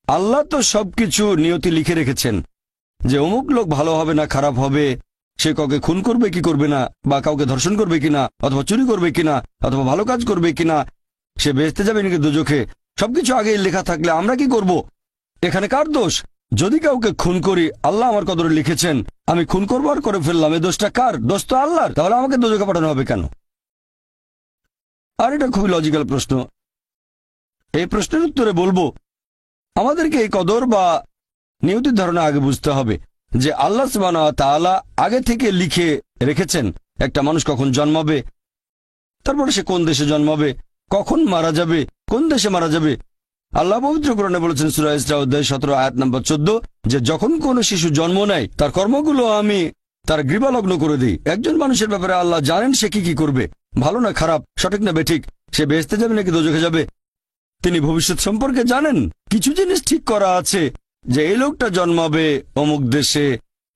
আল্লাহ তো সবকিছু নিয়তি লিখে রেখেছেন যে অমুক লোক ভালো হবে না খারাপ হবে, সে কাউকে খুন করবে কি করবে না, বা কাউকে ধর্ষণ করবে কিনা, অথবা চুরি করবে কিনা, অথবা ভালো কাজ করবে কিনা, সে বেহেশতে যাবে নাকি দোজখে, সবকিছু আগেই লেখা থাকলে আমরা কি করব? এখানে কার দোষ? যদি কাউকে খুন করি, আল্লাহ আমার কদরে লিখেছেন, আমি খুন করবো আর করে ফেললাম, এই দোষটা কার? দোষ তো আল্লাহর। তাহলে আমাকে দোজখে পাঠানো হবে কেন? আর এটা খুবই লজিক্যাল প্রশ্ন। এই প্রশ্নের উত্তরে বলবো, আমাদেরকে এই কদর বা নিয়তির ধারণা আগে বুঝতে হবে যে আল্লাহ সুবহানাহু ওয়া তাআলা আগে থেকে লিখে রেখেছেন একটা মানুষ কখন জন্মাবে, তারপরে সে কোন দেশে জন্মাবে, কখন মারা যাবে, কোন দেশে মারা যাবে। আল্লাহ পবিত্র কোরআনে বলেছেন সূরা ইসরা অধ্যায় 17 আয়াত নম্বর 14 যে যখন কোনো শিশু জন্ম নেয় তার কর্মগুলো আমি তার গ্রীবালগ্ন করে দিই। একজন মানুষের ব্যাপারে আল্লাহ জানেন সে কি করবে, ভালো না খারাপ, সঠিক না বেঠিক, সে বেহেশতে যাবে নাকি দোজখে যাবে। তিনি ভবিষ্যৎ সম্পর্কে জানেন। কিছু জিনিস ঠিক করা আছে যে এই লোকটা জন্মাবে অমুক দেশে,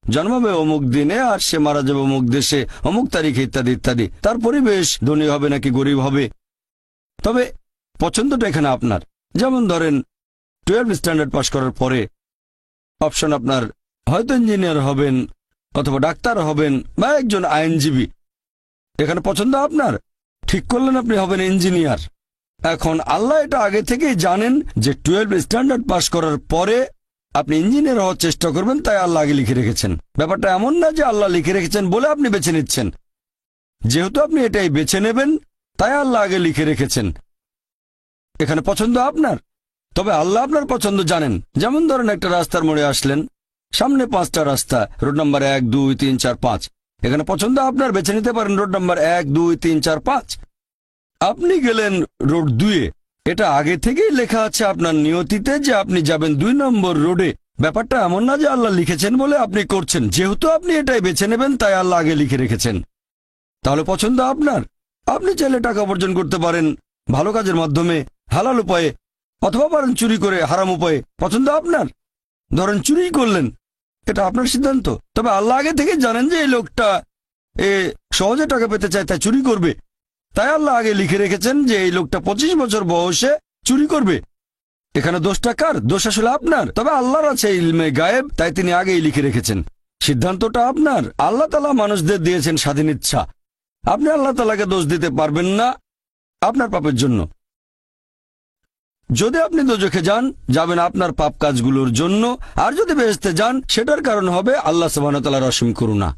জন্মাবে অমুক দিনে, আর সে মারা যাবে অমুক দেশে অমুক তারিখে, ইত্যাদি ইত্যাদি। তার পরিবেশ ধনী হবে নাকি গরিব হবে। তবে পছন্দটা এখানে আপনার। যেমন ধরেন 12 স্ট্যান্ডার্ড পাশ করার পরে অপশন আপনার হয়তো ইঞ্জিনিয়ার হবেন, অথবা ডাক্তার হবেন, বা একজন আইনজীবী। এখানে পছন্দ আপনার, ঠিক করলেন আপনি হবেন ইঞ্জিনিয়ার। এখন আল্লাহ এটা আগে থেকেই জানেন যে 12 স্ট্যান্ডার্ড পাশ করার পরে আপনি ইঞ্জিনিয়ার হওয়ার চেষ্টা করবেন, তাই আল্লাহ আগে লিখে রেখেছেন। ব্যাপারটা এমন না যে আল্লাহ লিখে রেখেছেন বলে আপনি বেছে নিচ্ছেন। যেহেতু আপনি এটাই বেছে নেবেন, তাই আল্লাহ আগে লিখে রেখেছেন। এখানে পছন্দ আপনার, তবে আল্লাহ আপনার পছন্দ জানেন। যেমন ধরেন একটা রাস্তার মোড়ে আসলেন, সামনে 5টা রাস্তা, রোড নাম্বার 1, 2, 3, 4, 5। এখানে পছন্দ আপনার, বেছে নিতে পারেন রোড নাম্বার 1, 2, 3, 4, 5। আপনি গেলেন রোড 2-এ, এটা আগে থেকেই লেখা আছে আপনার নিয়তিতে যে আপনি যাবেন 2 নম্বর রোডে। ব্যাপারটা এমন না যে আল্লাহ লিখেছেন বলে আপনি করছেন। যেহেতু আপনি এটাই বেছে নেবেন, তাই আল্লাহ আগে লিখে রেখেছেন। তাহলে পছন্দ আপনার। আপনি চাইলে টাকা উপার্জন করতে পারেন ভালো কাজের মাধ্যমে, হালাল উপায়ে, অথবা পারেন চুরি করে হারাম উপায়ে। পছন্দ আপনার। ধরেন চুরি করলেন, এটা আপনার সিদ্ধান্ত। তবে আল্লাহ আগে থেকে জানেন যে এই লোকটা সহজে টাকা পেতে চায়, তাই চুরি করবে। তাই আল্লাহ আগে লিখে রেখেছেন যে এই লোকটা 25 বছর বয়সে চুরি করবে। এখানে দোষটা কার? দোষ আসলে আপনার। তবে আল্লাহর আছে ইলমে গায়েব, তাই তিনি আগেই লিখে রেখেছেন। সিদ্ধান্তটা আপনার। আল্লাহ তাআলা মানুষদের দিয়েছেন স্বাধীন ইচ্ছা। আপনি আল্লাহ তাআলাকে দোষ দিতে পারবেন না আপনার পাপের জন্য। যদি আপনি দোজখে যান, যাবেন আপনার পাপ কাজগুলোর জন্য, আর যদি বেহেশতে যান, সেটার কারণ হবে আল্লাহ সুবহানাহু ওয়া তাআলার অসীম করুণা।